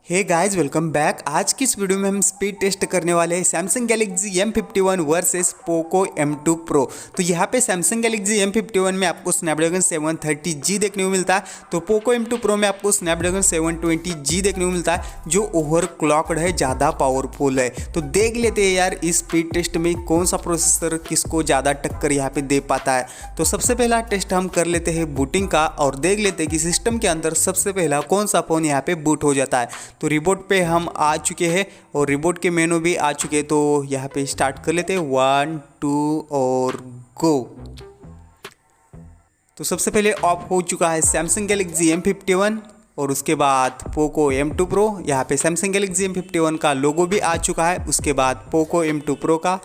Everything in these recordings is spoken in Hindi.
Hey guys welcome back. आज की इस वीडियो में हम स्पीड टेस्ट करने वाले हैं Samsung Galaxy M51 versus Poco M2 Pro। तो यहाँ पे सैमसंग गैलेक्सी M51 में आपको स्नैपड्रैगन 730G देखने को मिलता है, तो पोको M2 Pro में आपको स्नैपड्रैगन 720G देखने को मिलता है, जो ओवर क्लॉक्ड है, ज़्यादा पावरफुल है। तो देख लेते हैं यार इस स्पीड टेस्ट में कौन सा प्रोसेसर किसको ज़्यादा टक्कर यहाँ पे दे पाता है। तो सबसे पहला टेस्ट हम कर लेते हैं बूटिंग का और देख लेते हैं कि सिस्टम के अंदर सबसे पहला कौन सा फ़ोन यहाँ पे बूट हो जाता है। तो रिबोट पे हम आ चुके हैं और रिबोट के मेनू भी आ चुके हैं, तो यहाँ पे स्टार्ट कर लेते हैं 1 2 और गो। तो सबसे पहले ऑफ हो चुका है सैमसंग गैलेक्सी M51 और उसके बाद पोको M2 Pro। यहाँ पे सैमसंग गैलेक्सी M51 का लोगो भी आ चुका है, उसके बाद पोको M2 Pro का।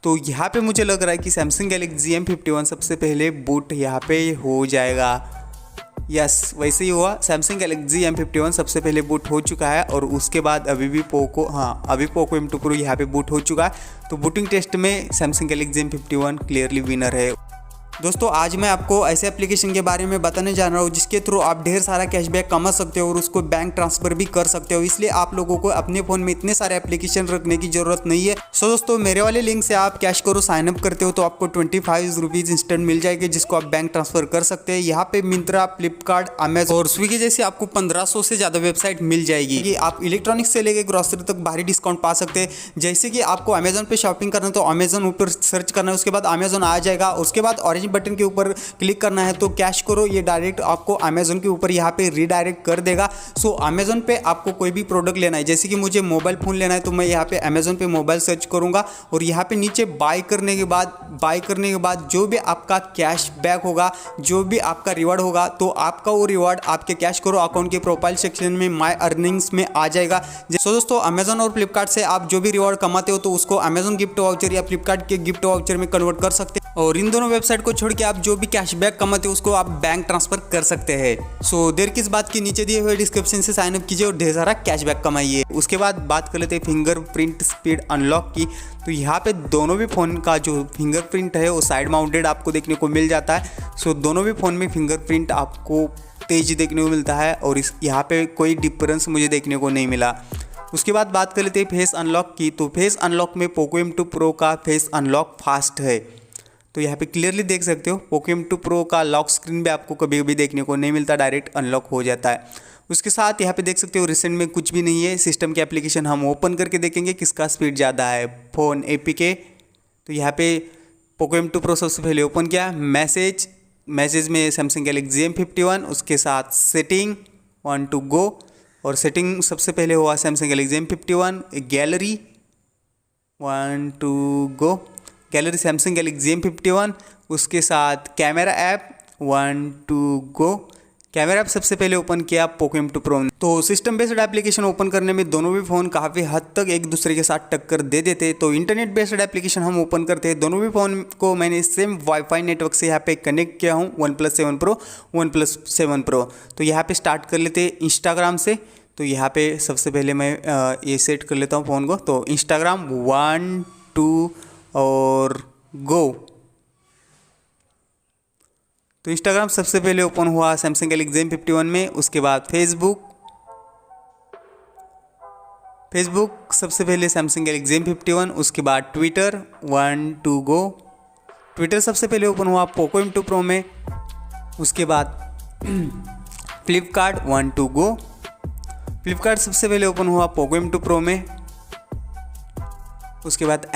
तो यहाँ पे मुझे लग रहा है कि सैमसंग गैलेक्सी M51 सबसे पहले बूट यहाँ पे हो जाएगा। यस, वैसे ही हुआ। सैमसंग गैलेक्सी M51 सबसे पहले बूट हो चुका है और उसके बाद अभी पोको M2 Pro यहाँ पे बूट हो चुका है। तो बूटिंग टेस्ट में Samsung Galaxy M51 clearly winner है। दोस्तों आज मैं आपको ऐसे एप्लीकेशन के बारे में बताने जा रहा हूँ जिसके थ्रू आप ढेर सारा कैशबैक कमा सकते हो और उसको बैंक ट्रांसफर भी कर सकते हो। इसलिए आप लोगों को अपने फ़ोन में इतने सारे एप्लीकेशन रखने की ज़रूरत नहीं है। सो दोस्तों मेरे वाले लिंक से आप कैश करो साइनअप करते हो तो आपको 25 रुपीज़ इंस्टेंट मिल जाएगी, जिसको आप बैंक ट्रांसफर कर सकते हैं। यहाँ पे मिंत्रा, फ्लिपकार्ट, अमेजन और स्विगी जैसे आपको 1500 से ज़्यादा वेबसाइट मिल जाएगी। आप इलेक्ट्रॉनिक्स से लेकर ग्रॉसरी तक भारी डिस्काउंट पा सकते हैं। जैसे कि आपको अमेजन पे शॉपिंग करना है तो अमेजन ऊपर सर्च करना है, उसके बाद अमेजन आ जाएगा। उसके बाद ऑरेंज बटन के ऊपर क्लिक करना है तो कैश करो, ये डायरेक्ट आपको अमेजन के ऊपर यहाँ पे रीडायरेक्ट कर देगा। सो अमेजन पे आपको कोई भी प्रोडक्ट लेना है, जैसे कि मुझे मोबाइल फ़ोन लेना है तो मैं यहाँ पे अमेजन पे मोबाइल सर्च करूँगा और यहाँ पे नीचे बाय करने के बाद जो भी आपका कैश बैक होगा, जो भी आपका रिवार्ड होगा, तो आपका वो रिवार्ड आपके कैश करो अकाउंट के प्रोफाइल सेक्शन में माय अर्निंग्स में आ जाएगा। सो दोस्तों अमेजन और फ्लिपकार्ट से आप जो भी रिवार्ड कमाते हो तो उसको अमेजन गिफ्ट वाउचर या फ्लिपकार्ट के गिफ्ट वाउचर में कन्वर्ट कर सकते हैं और इन दोनों वेबसाइट को छोड़ के आप जो भी कैशबैक कमाते हो उसको आप बैंक ट्रांसफर कर सकते हैं। सो देर किस बात की, नीचे दिए हुए डिस्क्रिप्शन से साइन अप कीजिए और ढेर सारा कैशबैक कमाइए। उसके बाद बात कर लेते हैं फिंगरप्रिंट स्पीड अनलॉक की। तो यहाँ पे दोनों भी फ़ोन का जो फिंगरप्रिंट है वो साइड माउंटेड आपको देखने को मिल जाता है। सो दोनों भी फ़ोन में फिंगरप्रिंट आपको तेज देखने को मिलता है और यहाँ पे कोई डिफरेंस मुझे देखने को नहीं मिला। उसके बाद बात कर लेते हैं फेस अनलॉक की। तो फेस अनलॉक में पोको M2 Pro का फेस अनलॉक फास्ट है। तो यहाँ पे क्लियरली देख सकते हो पोको M2 Pro का लॉक स्क्रीन भी आपको कभी भी देखने को नहीं मिलता, डायरेक्ट अनलॉक हो जाता है। उसके साथ यहाँ पे देख सकते हो रिसेंट में कुछ भी नहीं है। सिस्टम के एप्लीकेशन हम ओपन करके देखेंगे किसका स्पीड ज़्यादा है, फ़ोन APK। तो यहाँ पे पोको M2 Pro सबसे पहले ओपन किया, मैसेज में सैमसंग गैलेक्सी M51, उसके साथ सेटिंग 1 2 गो और सेटिंग सबसे पहले हुआ सैमसंग गैलेक्सी M51, गैलरी 1 2 गो, गैलरी सैमसंग गैलेक्सी M51, उसके साथ कैमरा ऐप 1 2 गो। कैमरा ऐप सबसे पहले ओपन किया पोको M2 Pro ने। तो सिस्टम बेस्ड एप्लीकेशन ओपन करने में दोनों भी फ़ोन काफ़ी हद तक एक दूसरे के साथ टक्कर दे देते। तो इंटरनेट बेस्ड एप्लीकेशन हम ओपन करते हैं, दोनों भी फ़ोन को मैंने सेम वाईफाई नेटवर्क से यहाँ पे कनेक्ट किया हूँ, OnePlus 7 Pro, OnePlus 7 Pro। तो यहाँ पे स्टार्ट कर लेते हैं इंस्टाग्राम से। तो यहाँ पे सबसे पहले मैं ये सेट कर लेता हूँ फ़ोन को। तो इंस्टाग्राम 1 2 और गो। तो इंस्टाग्राम सबसे पहले ओपन हुआ सैमसंग गैलेक्सी M51 में। उसके बाद फेसबुक सबसे पहले सैमसंग गैलेक्सी M51, उसके बाद ट्विटर 1 2 गो। ट्विटर सबसे पहले ओपन हुआ पोको M2 Pro में। उसके बाद फ्लिपकार्ट 1 2 गो। फ्लिपकार्ट सबसे पहले ओपन हुआ पोको M2 Pro में। उसके बाद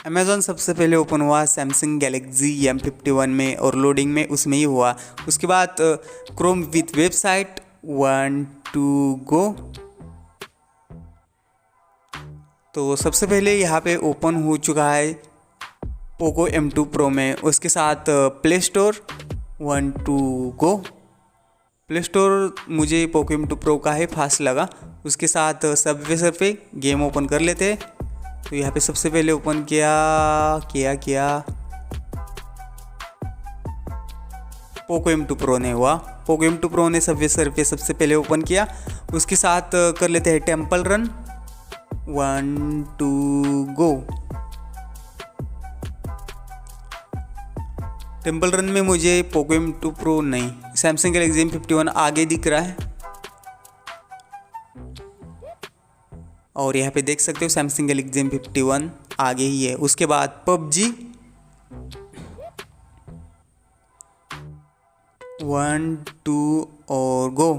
अमेजॉन सबसे पहले ओपन हुआ सैमसंग गैलेक्सी M51 में और लोडिंग में उसमें ही हुआ। उसके बाद क्रोम विथ वेबसाइट 1 2 गो। तो सबसे पहले यहाँ पे ओपन हो चुका है पोको M2 Pro में। उसके साथ प्ले स्टोर 1 2 गो। प्ले स्टोर मुझे पोको M2 Pro का ही फास्ट लगा। उसके साथ सबवे सर्फे गेम ओपन कर लेते हैं। तो यहाँ पे सबसे पहले ओपन किया पोको M2 Pro ने हुआ। पोको M2 Pro ने सबवे सर्फे सबसे पहले ओपन किया। उसके साथ कर लेते हैं टेम्पल रन 1 2 गो। टेम्पल रन में मुझे पोको M2 Pro नहीं, सैमसंग गैलेक्सी M51 आगे दिख रहा है। और यहाँ पे देख सकते हो सैमसंग गैलेक्सी M51 आगे ही है। उसके बाद PUBG 1 2 और गो।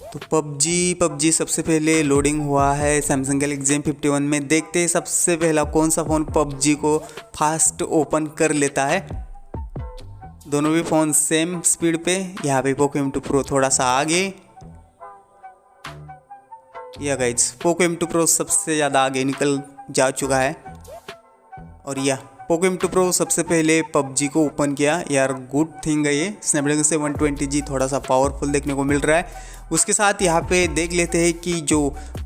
तो PUBG सबसे पहले लोडिंग हुआ है सैमसंग गैलेक्सी M51 में। देखते हैं सबसे पहला कौन सा फ़ोन PUBG को फास्ट ओपन कर लेता है। दोनों भी फ़ोन सेम स्पीड पे। यहाँ पे पोको M2 Pro थोड़ा सा आगे। Yeah guys Poco M2 Pro सबसे ज़्यादा आगे निकल जा चुका है। और यह पोको M2 Pro सबसे पहले PUBG को ओपन किया। यार गुड थिंग है ये। स्नैपड्रैगन 720G थोड़ा सा पावरफुल देखने को मिल रहा है। उसके साथ यहाँ पे देख लेते हैं कि जो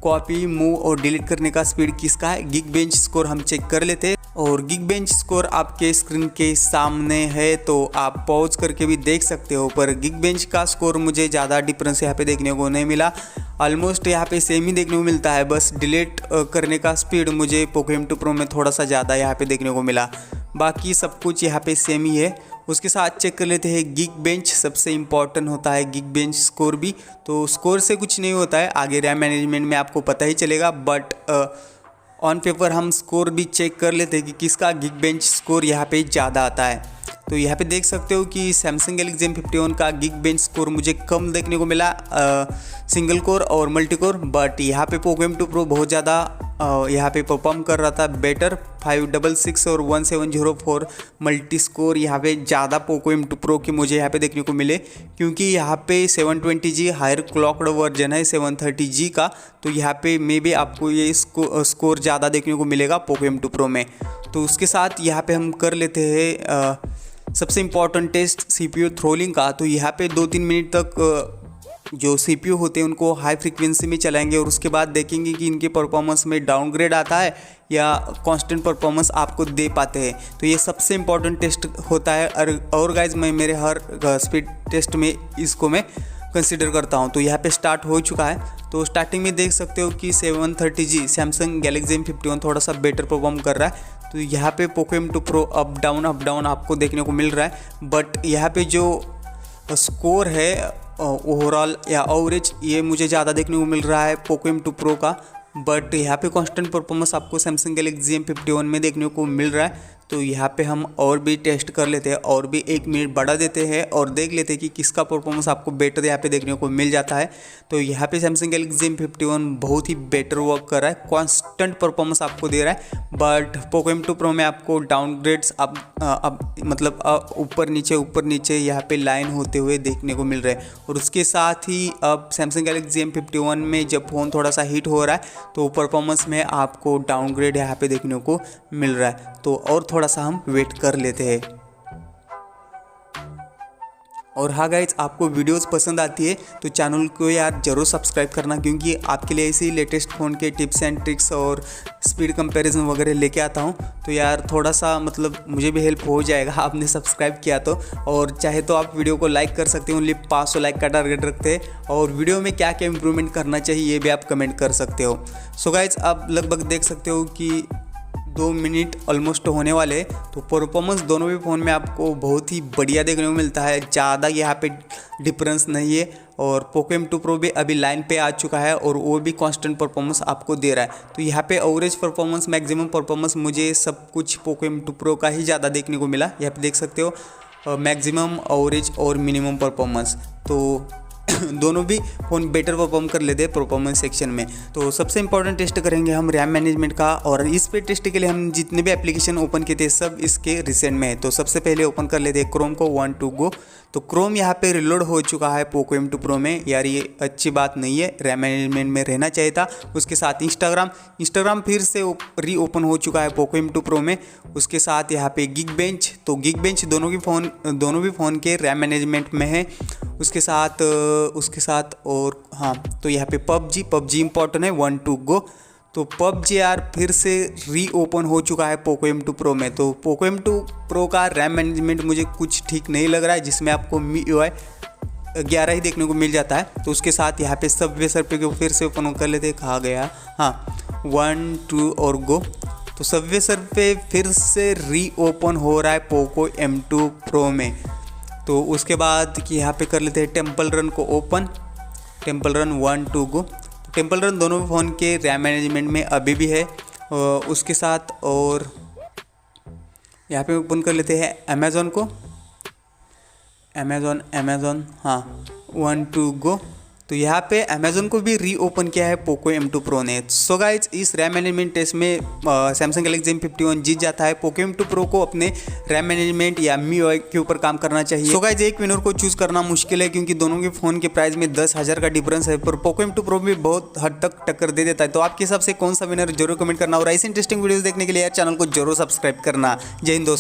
कॉपी, मूव और डिलीट करने का स्पीड किसका है। गिग बेंच स्कोर हम चेक कर लेते हैं। और गिग बेंच स्कोर आपके स्क्रीन के सामने है, तो आप पॉज करके भी देख सकते हो। पर गिग बेंच का स्कोर मुझे ज़्यादा डिफरेंस यहाँ पे देखने को नहीं मिला। ऑलमोस्ट यहाँ पे सेम ही देखने को मिलता है। बस डिलीट करने का स्पीड मुझे पोको M2 Pro में थोड़ा सा ज़्यादा यहाँ पे देखने को मिला। बाकी सब कुछ यहाँ पे सेम ही है। उसके साथ चेक कर लेते हैं गिग बेंच। सबसे इम्पॉर्टेंट होता है गिग बेंच स्कोर भी। तो स्कोर से कुछ नहीं होता है, आगे रैम मैनेजमेंट में आपको पता ही चलेगा। बट ऑन पेपर हम स्कोर भी चेक कर लेते हैं कि किसका गिग बेंच स्कोर यहाँ पे ज़्यादा आता है। तो यहाँ पे देख सकते हो कि सैमसंग गैलेक्सी M51 का गिग बेंच स्कोर मुझे कम देखने को मिला सिंगल कोर और मल्टी कोर। बट यहाँ पे पोको M2 Pro बहुत ज़्यादा यहाँ पे परफॉर्म कर रहा था बेटर। 566 और 1704 मल्टी स्कोर यहाँ पे ज़्यादा पोको M2 Pro के मुझे यहाँ पे देखने को मिले, क्योंकि यहाँ पे 720G हायर क्लॉक्ड वर्जन है 730G का। तो यहाँ पे मे भी आपको ये स्कोर ज़्यादा देखने को मिलेगा पोको M2 Pro में। तो उसके साथ यहाँ पे हम कर लेते हैं सबसे इम्पॉर्टेंट टेस्ट CPU थ्रोलिंग का। तो यहाँ पे 2-3 मिनट तक जो CPU होते हैं उनको हाई फ्रीक्वेंसी में चलाएंगे और उसके बाद देखेंगे कि इनके परफॉर्मेंस में डाउनग्रेड आता है या कांस्टेंट परफॉर्मेंस आपको दे पाते हैं। तो ये सबसे इम्पॉर्टेंट टेस्ट होता है। और गाइज मैं मेरे हर स्पीड टेस्ट में इसको मैं कंसिडर करता हूँ। तो यहाँ पे स्टार्ट हो चुका है। तो स्टार्टिंग में देख सकते हो कि 730G सैमसंग गैलेक्सी M51 थोड़ा सा बेटर परफॉर्म कर रहा है। तो यहाँ पे Poco M2 Pro up down आपको देखने को मिल रहा है। बट यहाँ पे जो स्कोर है ओवरऑल या एवरेज, ये मुझे ज़्यादा देखने को मिल रहा है पोको M2 Pro का। बट यहाँ पे कांस्टेंट परफॉर्मेंस आपको सैमसंग गैलेक्सी M51 में देखने को मिल रहा है। तो यहाँ पे हम और भी टेस्ट कर लेते हैं और भी 1 मिनट बढ़ा देते हैं और देख लेते हैं कि किसका परफॉर्मेंस आपको बेटर यहाँ पे देखने को मिल जाता है। तो यहाँ पे सैमसंग गैलेक्सी M51 बहुत ही बेटर वर्क कर रहा है, कांस्टेंट परफॉर्मेंस आपको दे रहा है। बट पोको M2 Pro में आपको डाउनग्रेड्स मतलब ऊपर नीचे यहाँ पे लाइन होते हुए देखने को मिल रहे हैं। और उसके साथ ही अब सैमसंग गैलेक्सी M51 में जब फ़ोन थोड़ा सा हीट हो रहा है तो परफॉर्मेंस में आपको डाउनग्रेड यहाँ पे देखने को मिल रहा है। तो और थोड़ा सा हम वेट कर लेते हैं। और हाँ गाइज, आपको वीडियोस पसंद आती है तो चैनल को यार ज़रूर सब्सक्राइब करना, क्योंकि आपके लिए ऐसे ही लेटेस्ट फ़ोन के टिप्स एंड ट्रिक्स और स्पीड कंपैरिजन वगैरह लेके आता हूँ। तो यार थोड़ा सा मतलब मुझे भी हेल्प हो जाएगा आपने सब्सक्राइब किया तो। और चाहे तो आप वीडियो को लाइक कर सकते हो, ओनली 500 लाइक का टारगेट रखते हैं। और वीडियो में क्या क्या इंप्रूवमेंट करना चाहिए ये भी आप कमेंट कर सकते हो। सो गाइज, आप लगभग देख सकते हो कि 2 मिनट ऑलमोस्ट होने वाले। तो परफॉर्मेंस दोनों भी फ़ोन में आपको बहुत ही बढ़िया देखने को मिलता है, ज़्यादा यहाँ पे डिफरेंस नहीं है। और पोको M2 Pro भी अभी लाइन पे आ चुका है और वो भी कांस्टेंट परफॉर्मेंस आपको दे रहा है। तो यहाँ पे एवरेज परफॉर्मेंस, मैक्सिमम परफॉर्मेंस मुझे सब कुछ पोको M2 Pro का ही ज़्यादा देखने को मिला। यहाँ पे देख सकते हो मैक्सिमम, एवरेज और मिनिमम परफॉर्मेंस। तो दोनों भी फ़ोन बेटर परफॉर्म कर लेते हैं परफॉर्मेंस सेक्शन में। तो सबसे इंपॉर्टेंट टेस्ट करेंगे हम रैम मैनेजमेंट का। और इस पे टेस्ट के लिए हम जितने भी एप्लीकेशन ओपन किए थे सब इसके रिसेंट में है। तो सबसे पहले ओपन कर लेते हैं क्रोम को 1 2 गो। तो क्रोम यहाँ पे रिलोड हो चुका है पोको M2 Pro में। यार ये अच्छी बात नहीं है, रैम मैनेजमेंट में रहना चाहिए था। उसके साथ इंस्टाग्राम फिर से री ओपन हो चुका है पोको M2 Pro में। उसके साथ यहाँ पे गिग बेंच, तो गिग बेंच दोनों भी फ़ोन के रैम मैनेजमेंट में है। उसके साथ और हाँ, तो यहाँ पे PUBG इंपॉर्टेंट है 1 2 गो। तो PUBG यार फिर से री ओपन हो चुका है पोको M2 Pro में। तो पोको M2 Pro का रैम मैनेजमेंट मुझे कुछ ठीक नहीं लग रहा है, जिसमें आपको MIUI 11 ही देखने को मिल जाता है। तो उसके साथ यहाँ पे सबवे सर्फे को फिर से ओपन कर लेते हैं, कहा गया हाँ 1 2 और गो। तो सबवे पे फिर से रीओपन हो रहा है पोको M2 Pro में। तो उसके बाद कि यहाँ पे कर लेते हैं टेम्पल रन को ओपन, टेम्पल रन 1 2 गो। टेम्पल रन दोनों फ़ोन के रैम मैनेजमेंट में अभी भी है उसके साथ। और यहाँ पे ओपन कर लेते हैं अमेज़ॉन को, अमेज़ॉन हाँ 1 2 गो। तो यहाँ पे अमेज़ॉन को भी रीओपन किया है पोको M2 Pro ने। सो गाइज इस रैम मैनेजमेंट टेस्ट में सैमसंग गैलेक्सी M51 जीत जाता है। पोको M2 Pro को अपने रैम मैनेजमेंट या MIUI के ऊपर काम करना चाहिए। सो गाइज एक विनर को चूज करना मुश्किल है क्योंकि दोनों के फ़ोन के प्राइस में 10,000 का डिफरेंस है, पर पोको M2 Pro भी बहुत हद तक टक्कर दे देता है। तो आपके हिसाब से कौन सा विनर जरूर कमेंट करना और ऐसे इंटरेस्टिंग वीडियोज़ देखने के लिए यार चैनल को जरूर सब्सक्राइब करना। जय हिंद दोस्तों।